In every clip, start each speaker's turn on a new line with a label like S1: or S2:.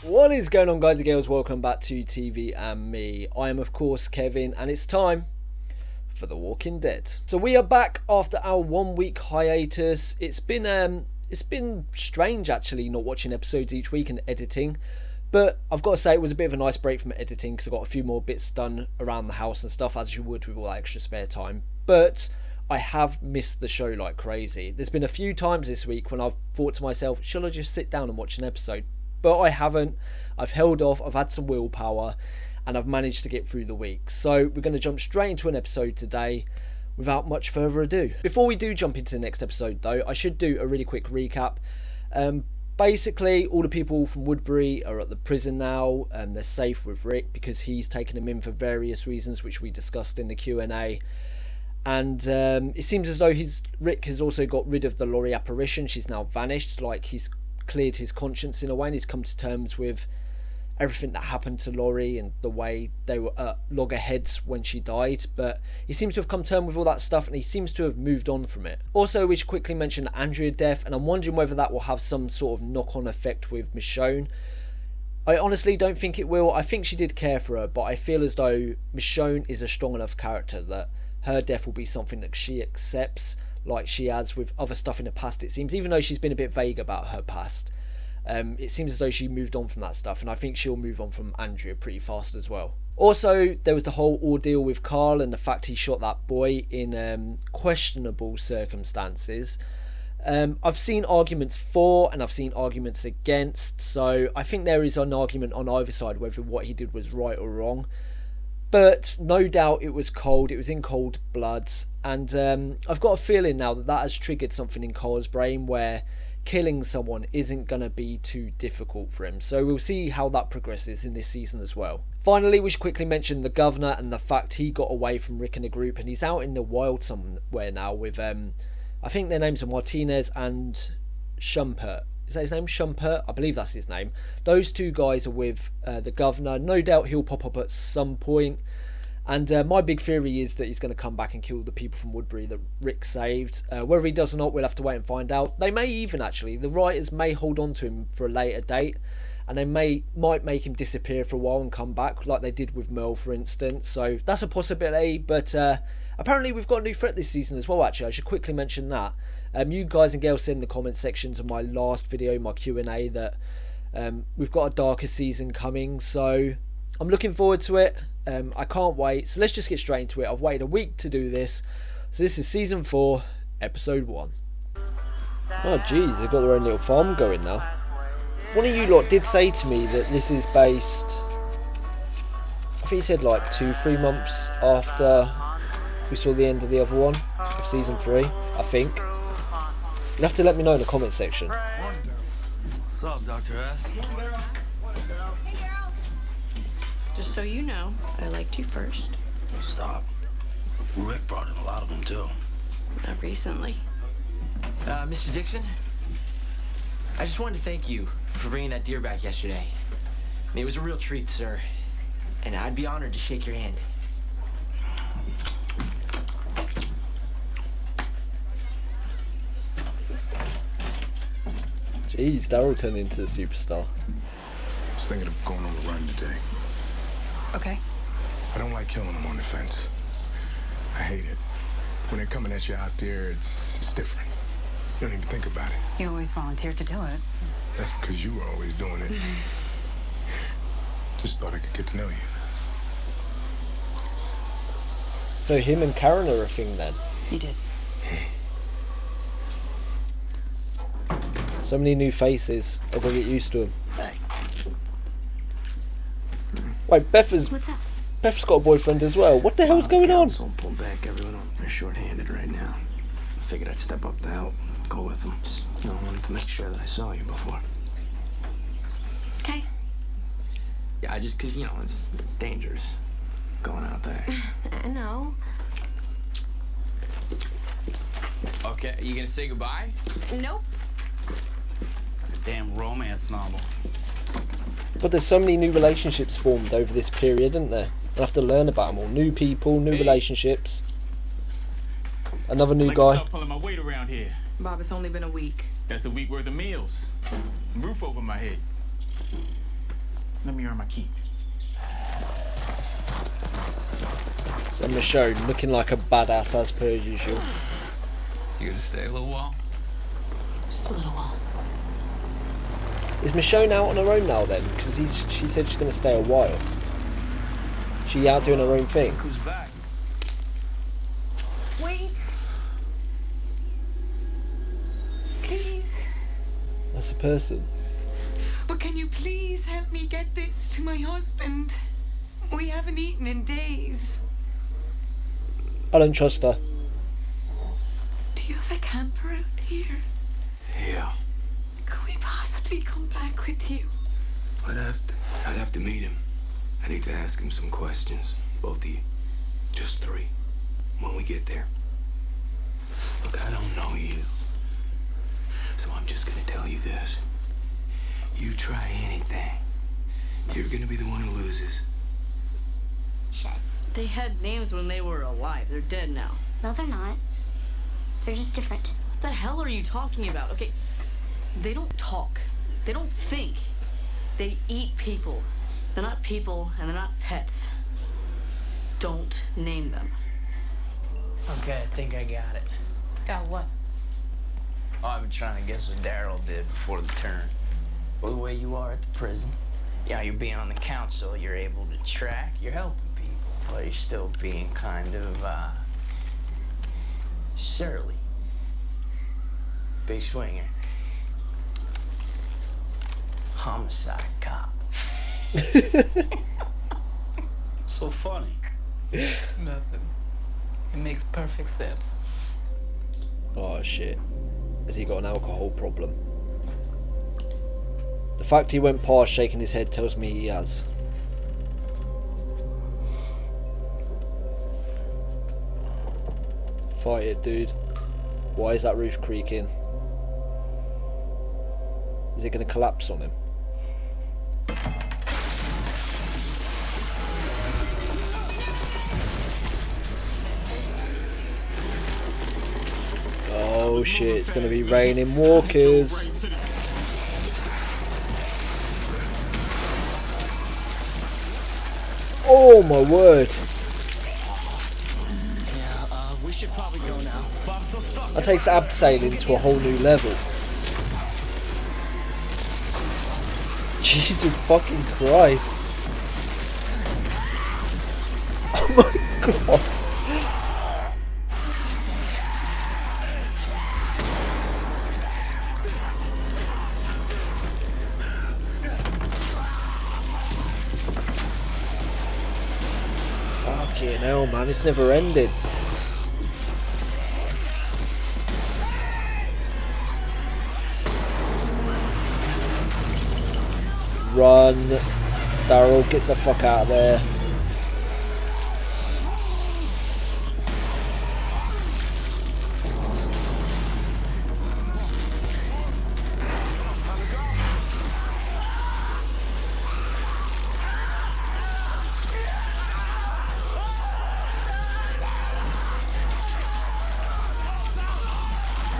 S1: What is going on, guys and girls? Welcome back to TV and me. I am of course Kevin, and it's time for The Walking Dead. So we are back after our 1 week hiatus. It's been strange actually not watching episodes each week and editing, but I've got to say it was a bit of a nice break from editing because I got a few more bits done around the house and stuff, as you would with all that extra spare time. But I have missed the show like crazy. There's been a few times this week when I've thought to myself, shall I just sit down and watch an episode? But I haven't. I've held off, I've had some willpower, and I've managed to get through the week. So we're going to jump straight into an episode today without much further ado. Before we do jump into the next episode though, I should do a really quick recap. Basically, all the people from Woodbury are at the prison now, and they're safe with Rick because he's taken them in for various reasons, which we discussed in the Q&A. And it seems as though Rick has also got rid of the Laurie apparition. She's now vanished, like he's cleared his conscience in a way, and he's come to terms with everything that happened to Laurie and the way they were at loggerheads when she died. But he seems to have come to terms with all that stuff, and he seems to have moved on from it. Also, we should quickly mention Andrea's death, and I'm wondering whether that will have some sort of knock-on effect with Michonne. I honestly don't think it will. I think she did care for her, but I feel as though Michonne is a strong enough character that her death will be something that she accepts, like she has with other stuff in the past, it seems. Even though she's been a bit vague about her past, it seems as though she moved on from that stuff, and I think she'll move on from Andrea pretty fast as well. Also, there was the whole ordeal with Carl and the fact he shot that boy in questionable circumstances. I've seen arguments for and I've seen arguments against, so I think there is an argument on either side whether what he did was right or wrong. But no doubt it was cold, it was in cold blood, and I've got a feeling now that that has triggered something in Carl's brain where killing someone isn't going to be too difficult for him. So we'll see how that progresses in this season as well. Finally, we should quickly mention the governor and the fact he got away from Rick and the group, and he's out in the wild somewhere now with, I think their names are Martinez and Schumpert. Is that his name? Schumpert? I believe that's his name. Those two guys are with the governor. No doubt he'll pop up at some point. And my big theory is that he's going to come back and kill the people from Woodbury that Rick saved. Whether he does or not, we'll have to wait and find out. They may even actually, the writers may hold on to him for a later date. And they might make him disappear for a while and come back, like they did with Merle, for instance. So that's a possibility. But apparently we've got a new threat this season as well, actually. I should quickly mention that. You guys and girls said in the comment sections of my last video, my Q&A, that we've got a darker season coming, so I'm looking forward to it. I can't wait, so let's just get straight into it. I've waited a week to do this, so this is season 4, episode 1. Oh geez, they've got their own little farm going now. One of you lot did say to me that this is based, I think he said like 2-3 months after we saw the end of the other one, of season 3, I think. You'll have to let me know in the comment section.
S2: What's up, Dr. S?
S3: Hey, girl. Just so you know, I liked you first.
S4: Stop. Rick brought in a lot of them, too.
S3: Not recently.
S5: Mr. Dixon? I just wanted to thank you for bringing that deer back yesterday. I mean, it was a real treat, sir. And I'd be honored to shake your hand.
S1: Jeez, Daryl turned into a superstar.
S6: I was thinking of going on a run today.
S3: Okay.
S6: I don't like killing them on the fence. I hate it. When they're coming at you out there, it's different. You don't even think about it.
S7: You always volunteered to do it.
S6: That's because you were always doing it. Just thought I could get to know you.
S1: So him and Karen are a thing then?
S7: You did.
S1: So many new faces. I've got to get used to them. Wait, Beth's got a boyfriend as well. What the hell's going on?
S2: Don't pull back, everyone. They're short-handed right now. I figured I'd step up to help. Go with them. Just, I wanted to make sure that I saw you before.
S3: Okay.
S2: Yeah, because, it's dangerous going out there.
S3: I know.
S8: Okay, you gonna say goodbye?
S3: Nope.
S8: Damn romance novel.
S1: But there's so many new relationships formed over this period, isn't there? I'll have to learn about them all. New people, new relationships. Another new guy.
S8: Stop pulling my weight around here.
S3: Bob, it's only been a week.
S8: That's a week worth of meals. Roof over my head. Let me earn my keep.
S1: So Michonne looking like a badass as per usual.
S8: You gonna stay a little while?
S7: Just a little while.
S1: Is Michonne out on her own now then? Because she said she's going to stay a while. She out doing her own thing.
S8: Who's back?
S7: Wait. Please.
S1: That's a person.
S7: But can you please help me get this to my husband? We haven't eaten in days.
S1: I don't trust her.
S7: Do you have a camper out here?
S2: Yeah.
S7: Could we possibly come back with you?
S2: I'd have to meet him. I need to ask him some questions. Both of you. Just 3. When we get there. Look, I don't know you. So I'm just gonna tell you this. You try anything, you're gonna be the one who loses.
S3: They had names when they were alive. They're dead now.
S9: No, they're not. They're just different.
S3: What the hell are you talking about? Okay, they don't talk. They don't think. They eat people. They're not people and they're not pets. Don't name them.
S5: Okay, I think I got it.
S7: Got what?
S5: Oh, I've been trying to guess what Daryl did before the turn. Well, the way you are at the prison. Yeah, you're being on the council, you're able to track, you're helping people, but you're still being kind of, surly. Big swinger. Homicide cop.
S8: So funny.
S7: Nothing. It makes perfect sense.
S1: Oh shit. Has he got an alcohol problem? The fact he went past shaking his head tells me he has. Fight it, dude. Why is that roof creaking? Is it going to collapse on him? Oh shit, it's going to be raining walkers. Oh my word.
S5: Yeah, we should probably go now.
S1: That takes abseiling to a whole new level. Jesus fucking Christ. Oh my god. Fucking hell, man, it's never ended. Run, Daryl, get the fuck out of there.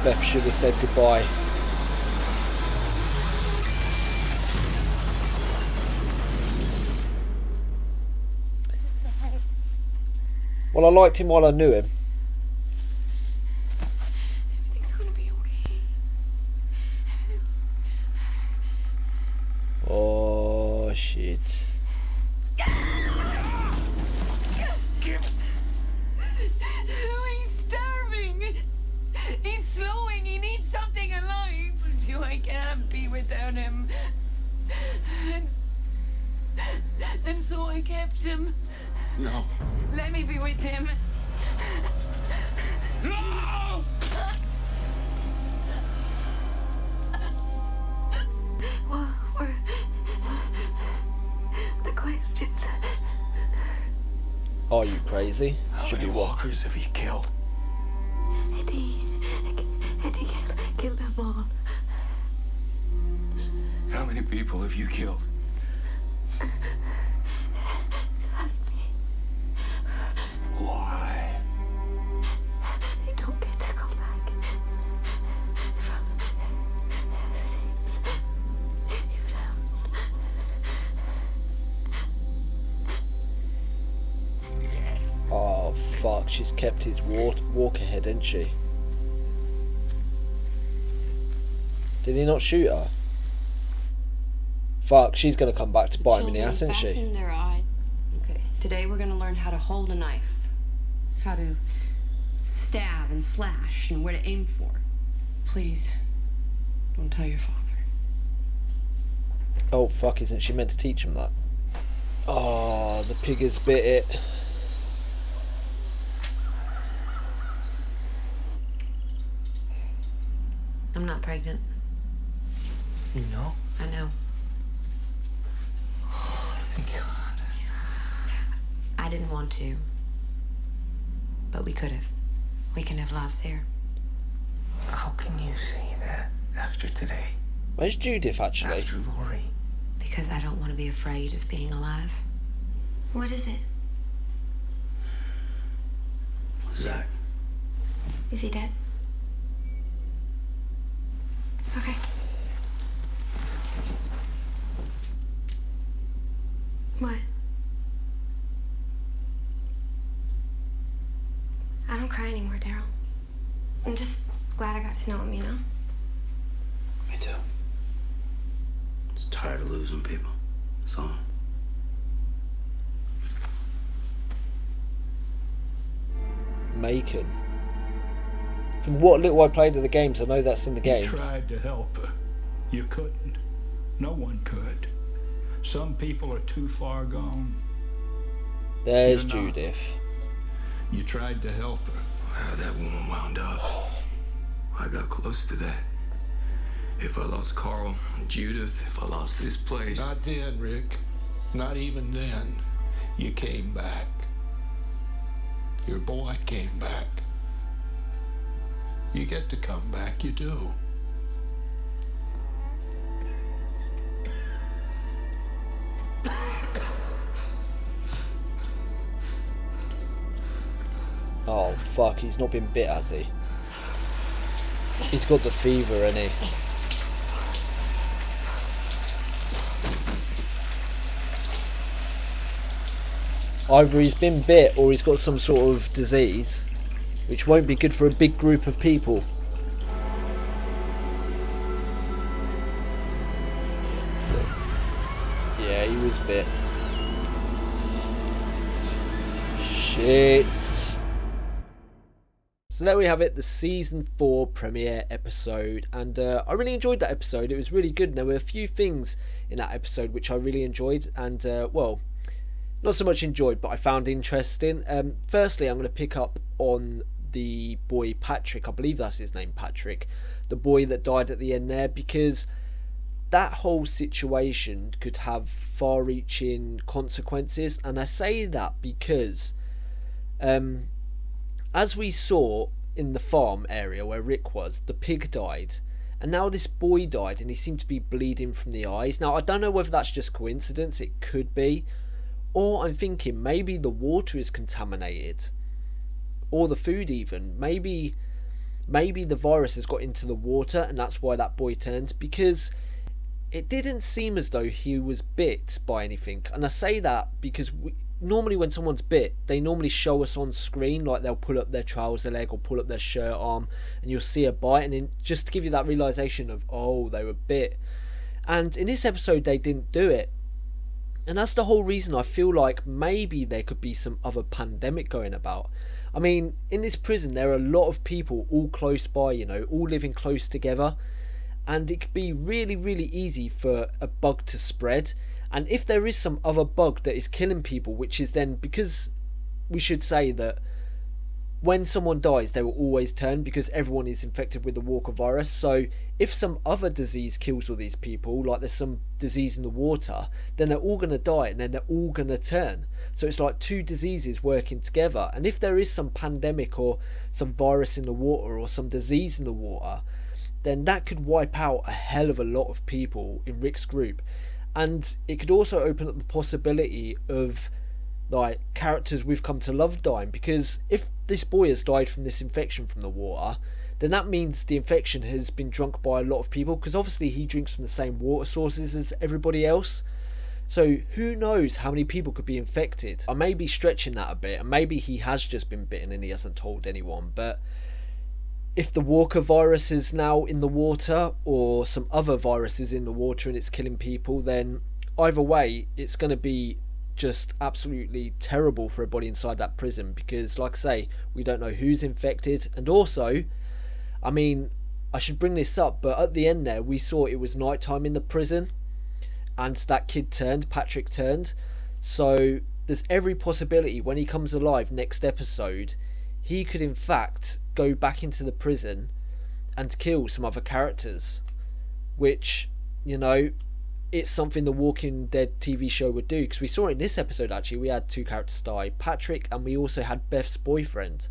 S1: Beth should have said goodbye. Well, I liked him while I knew him.
S7: Everything's gonna be okay.
S1: Oh shit.
S7: He's starving. He's slowing. He needs something alive. I can't be without him. And so I kept him.
S8: No.
S7: Let me be with him.
S8: No!
S7: What were the questions?
S1: Are you crazy?
S4: How
S1: Should
S4: many
S1: be what?
S4: walkers have he killed?
S7: Eddie killed them all.
S4: How many people have you killed?
S7: Trust me.
S4: Why?
S7: They don't get to come back from things you've done.
S1: Fuck, she's kept his walk ahead, hasn't she? Did he not shoot her? Fuck, she's gonna come back to bite him in the ass, isn't she?
S10: Fasten their eyes.
S11: Okay, today we're gonna learn how to hold a knife, how to stab and slash, and where to aim for. Please, don't tell your father.
S1: Oh fuck, isn't she meant to teach him that? Oh, the pig has bit it.
S10: I'm not pregnant.
S5: You know?
S10: I know.
S5: Oh, thank God.
S10: I didn't want to. But we could have. We can have lives here.
S5: How can you say that after today?
S1: Where's Judith, actually?
S5: After Lori?
S10: Because I don't want to be afraid of being alive.
S9: What is it?
S4: Zach.
S9: Is he dead? Okay. What? I don't cry anymore, Daryl. I'm just glad I got to know him, you know?
S4: Me too. Just tired of losing people. That's all.
S1: Macon. From what little I played of the games, I know that's in the games.
S12: You tried to help her. You couldn't. No one could. Some people are too far gone.
S1: There's
S12: You're not.
S1: Judith.
S12: You tried to help her.
S2: How that woman wound up. I got close to that. If I lost Carl and Judith, if I lost this place.
S12: Not then, Rick. Not even then. You came back. Your boy came back. You get to come back, you do.
S1: Oh fuck, he's not been bit, has he? He's got the fever, hasn't he? Either he's been bit or he's got some sort of disease, which won't be good for a big group of people. Yeah, he was bit. Shit. So there we have it, the season 4 premiere episode, and I really enjoyed that episode. It was really good, and there were a few things in that episode which I really enjoyed, and well, not so much enjoyed, but I found interesting. Firstly, I'm going to pick up on the boy Patrick, I believe that's his name, Patrick, the boy that died at the end there, because that whole situation could have far-reaching consequences, and I say that because as we saw in the farm area where Rick was, the pig died, and now this boy died and he seemed to be bleeding from the eyes. Now I don't know whether that's just coincidence, it could be, or I'm thinking maybe the water is contaminated, or the food even. Maybe the virus has got into the water and that's why that boy turned, because it didn't seem as though he was bit by anything. And I say that because normally when someone's bit, they normally show us on screen, like they'll pull up their trouser leg or pull up their shirt arm and you'll see a bite, and then just to give you that realisation of, oh, they were bit. And in this episode they didn't do it, and that's the whole reason I feel like maybe there could be some other pandemic going about. I mean, in this prison there are a lot of people all close by, you know, all living close together, and it could be really, really easy for a bug to spread. And if there is some other bug that is killing people, which is then, because we should say that when someone dies they will always turn, because everyone is infected with the Walker virus. So if some other disease kills all these people, like there's some disease in the water, then they're all going to die and then they're all going to turn. So it's like two diseases working together. And if there is some pandemic or some virus in the water or some disease in the water, then that could wipe out a hell of a lot of people in Rick's group. And it could also open up the possibility of like characters we've come to love dying, because if this boy has died from this infection from the water, then that means the infection has been drunk by a lot of people, because obviously he drinks from the same water sources as everybody else. So who knows how many people could be infected. I may be stretching that a bit, and maybe he has just been bitten and he hasn't told anyone, but if the Walker virus is now in the water, or some other virus is in the water and it's killing people, then either way it's going to be just absolutely terrible for everybody inside that prison, because like I say, we don't know who's infected. And also, I mean, I should bring this up, but at the end there we saw it was night time in the prison, and that kid turned, Patrick turned. So there's every possibility when he comes alive next episode, he could in fact go back into the prison and kill some other characters, which, you know, it's something the Walking Dead TV show would do, because we saw in this episode actually we had two characters die, Patrick, and we also had Beth's boyfriend.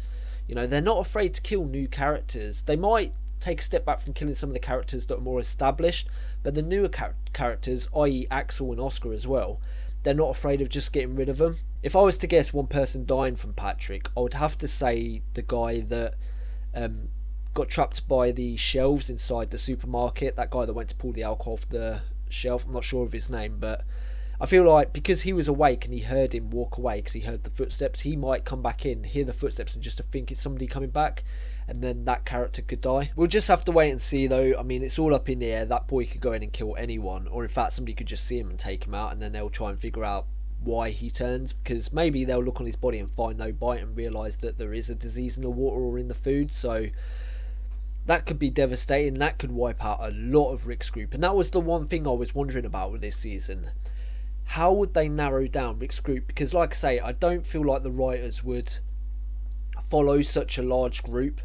S1: You know, they're not afraid to kill new characters. They might take a step back from killing some of the characters that are more established, but the newer characters, i.e. Axel and Oscar as well, they're not afraid of just getting rid of them. If I was to guess one person dying from Patrick, I would have to say the guy that got trapped by the shelves inside the supermarket, that guy that went to pull the alcohol off the shelf. I'm not sure of his name, but I feel like because he was awake and he heard him walk away, because he heard the footsteps, he might come back in, hear the footsteps, and just to think it's somebody coming back, and then that character could die. We'll just have to wait and see though. I mean, it's all up in the air. That boy could go in and kill anyone, or in fact somebody could just see him and take him out, and then they'll try and figure out why he turns, because maybe they'll look on his body and find no bite and realise that there is a disease in the water or in the food. So that could be devastating. That could wipe out a lot of Rick's group, and that was the one thing I was wondering about with this season. How would they narrow down Rick's group? Because like I say, I don't feel like the writers would follow such a large group,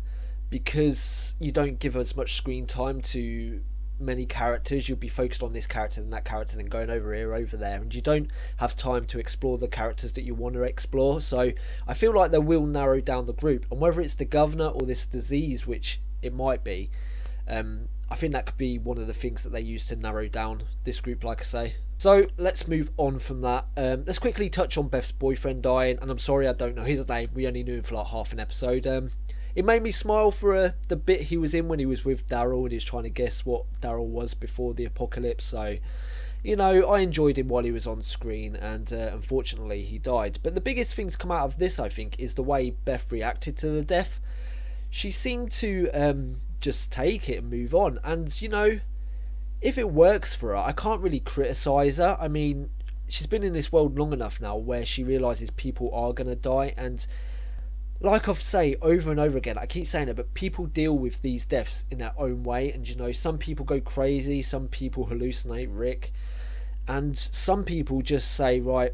S1: because you don't give as much screen time to many characters. You'll be focused on this character and that character, and going over here, over there, and you don't have time to explore the characters that you want to explore. So I feel like they will narrow down the group, and whether it's the governor or this disease, which it might be, I think that could be one of the things that they use to narrow down this group, like I say. So let's move on from that. Let's quickly touch on Beth's boyfriend dying, and I'm sorry I don't know his name, we only knew him for like half an episode. It made me smile for the bit he was in when he was with Daryl and he was trying to guess what Daryl was before the apocalypse. So, you know, I enjoyed him while he was on screen, and unfortunately he died. But the biggest thing to come out of this, I think, is the way Beth reacted to the death. She seemed to just take it and move on, and, you know, if it works for her, I can't really criticise her. I mean, she's been in this world long enough now where she realises people are going to die, and like I say over and over again, I keep saying it, but people deal with these deaths in their own way. And, you know, some people go crazy, some people hallucinate, Rick, and some people just say, right,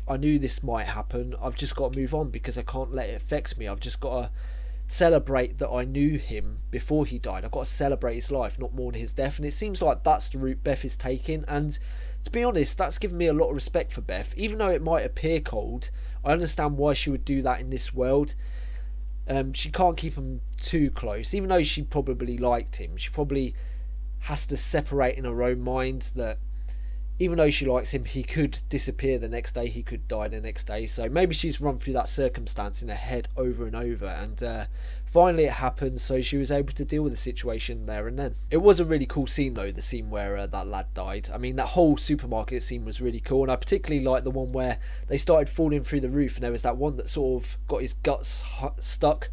S1: I knew this might happen, I've just got to move on because I can't let it affect me. I've just got to celebrate that I knew him before he died. I've got to celebrate his life, not mourn his death. And it seems like that's the route Beth is taking, and to be honest, that's given me a lot of respect for Beth. Even though it might appear cold, I understand why she would do that in this world. She can't keep him too close, even though she probably liked him. She probably has to separate in her own mind that even though she likes him, he could disappear the next day, he could die the next day. So maybe she's run through that circumstance in her head over and over, and finally it happened, so she was able to deal with the situation there and then. It was a really cool scene though, the scene where that lad died. I mean, that whole supermarket scene was really cool, and I particularly liked the one where they started falling through the roof, and there was that one that sort of got his guts stuck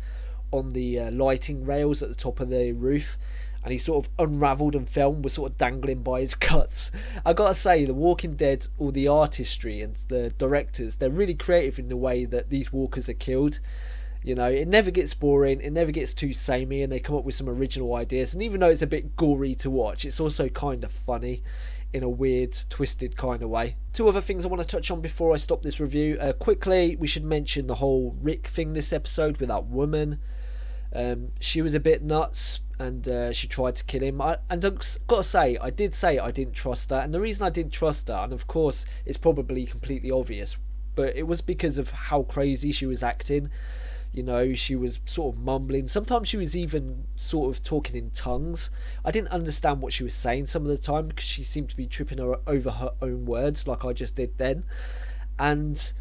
S1: on the lighting rails at the top of the roof, and he sort of unravelled and fell and was sort of dangling by his guts. I gotta say, The Walking Dead, all the artistry and the directors, they're really creative in the way that these walkers are killed. You know, it never gets boring, it never gets too samey, and they come up with some original ideas. And even though it's a bit gory to watch, it's also kind of funny in a weird, twisted kind of way. Two other things I want to touch on before I stop this review. Quickly, we should mention the whole Rick thing this episode with that woman. She was a bit nuts, and she tried to kill him. And I've got to say I didn't trust her, and the reason I didn't trust her, and of course it's probably completely obvious, but it was because of how crazy she was acting. You know, she was sort of mumbling. Sometimes she was even sort of talking in tongues. I didn't understand what she was saying some of the time, because she seemed to be tripping over her own words like I just did then. And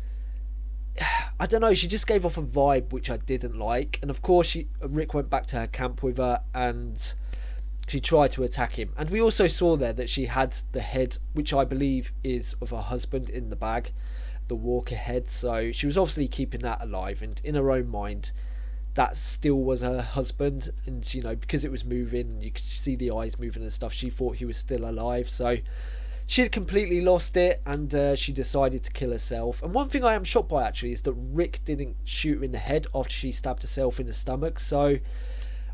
S1: I don't know, she just gave off a vibe which I didn't like. And of course Rick went back to her camp with her, and she tried to attack him. And we also saw there that she had the head, which I believe is of her husband, in the bag, the walker head. So she was obviously keeping that alive, and in her own mind that still was her husband. And you know, because it was moving and you could see the eyes moving and stuff, she thought he was still alive. So she had completely lost it, and she decided to kill herself. And one thing I am shocked by actually is that Rick didn't shoot her in the head after she stabbed herself in the stomach. So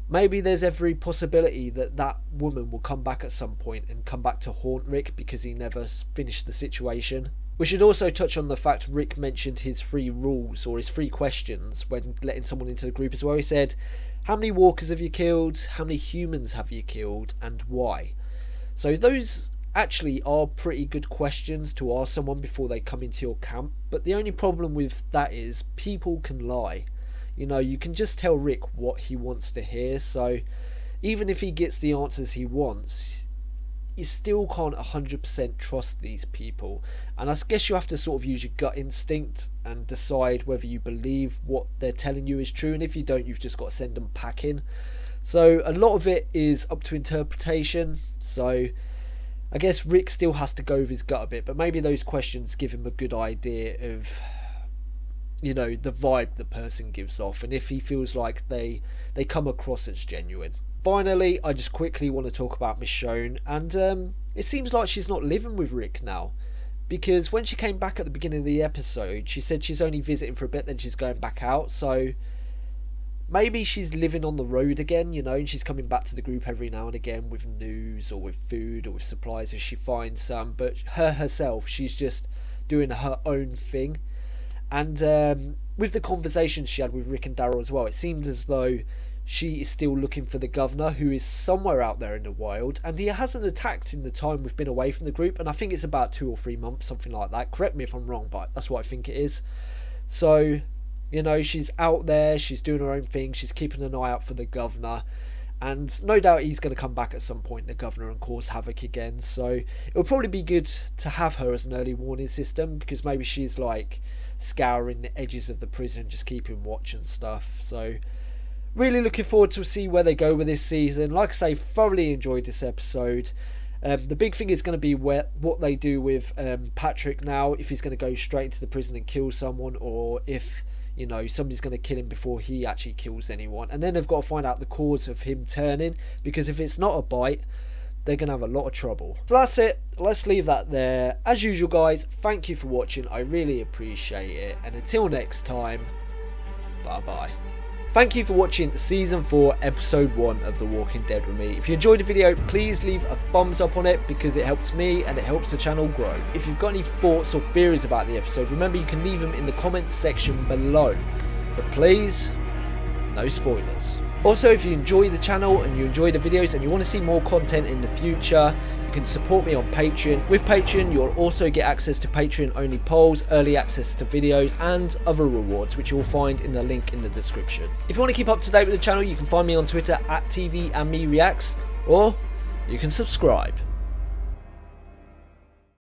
S1: maybe there's every possibility that that woman will come back at some point and come back to haunt Rick because he never finished the situation. We should also touch on the fact Rick mentioned his 3 rules, or his 3 questions, when letting someone into the group as well. He said, how many walkers have you killed, how many humans have you killed, and why? So those actually are pretty good questions to ask someone before they come into your camp. But the only problem with that is people can lie. You know, you can just tell Rick what he wants to hear. So even if he gets the answers he wants, you still can't 100% trust these people. And I guess you have to sort of use your gut instinct and decide whether you believe what they're telling you is true. And if you don't, you've just got to send them packing. So a lot of it is up to interpretation. So I guess Rick still has to go with his gut a bit, but maybe those questions give him a good idea of, you know, the vibe the person gives off, and if he feels like they come across as genuine. Finally, I just quickly want to talk about Michonne, and it seems like she's not living with Rick now, because when she came back at the beginning of the episode, she said she's only visiting for a bit, then she's going back out. So maybe she's living on the road again, you know, and she's coming back to the group every now and again with news or with food or with supplies if she finds some. But herself, she's just doing her own thing. And with the conversations she had with Rick and Daryl as well, it seemed as though she is still looking for the governor, who is somewhere out there in the wild, and he hasn't attacked in the time we've been away from the group, and I think it's about 2 or 3 months, something like that. Correct me if I'm wrong, but that's what I think it is. So, you know, she's out there, she's doing her own thing, she's keeping an eye out for the governor, and no doubt he's going to come back at some point, the governor, and cause havoc again. So it would probably be good to have her as an early warning system, because maybe she's like scouring the edges of the prison, just keeping watch and stuff. So really looking forward to see where they go with this season. Like I say, thoroughly enjoyed this episode. The big thing is going to be what they do with Patrick now, if he's going to go straight into the prison and kill someone, or if, you know, somebody's going to kill him before he actually kills anyone. And then they've got to find out the cause of him turning, because if it's not a bite, they're going to have a lot of trouble. So that's it. Let's leave that there. As usual, guys, thank you for watching. I really appreciate it. And until next time, bye-bye. Thank you for watching Season 4, Episode 1 of The Walking Dead with me. If you enjoyed the video, please leave a thumbs up on it, because it helps me and it helps the channel grow. If you've got any thoughts or theories about the episode, remember you can leave them in the comments section below. But please, no spoilers. Also, if you enjoy the channel and you enjoy the videos and you want to see more content in the future, you can support me on Patreon. With Patreon, you'll also get access to Patreon-only polls, early access to videos, and other rewards, which you'll find in the link in the description. If you want to keep up to date with the channel, you can find me on Twitter @TVandMeReacts, or you can subscribe.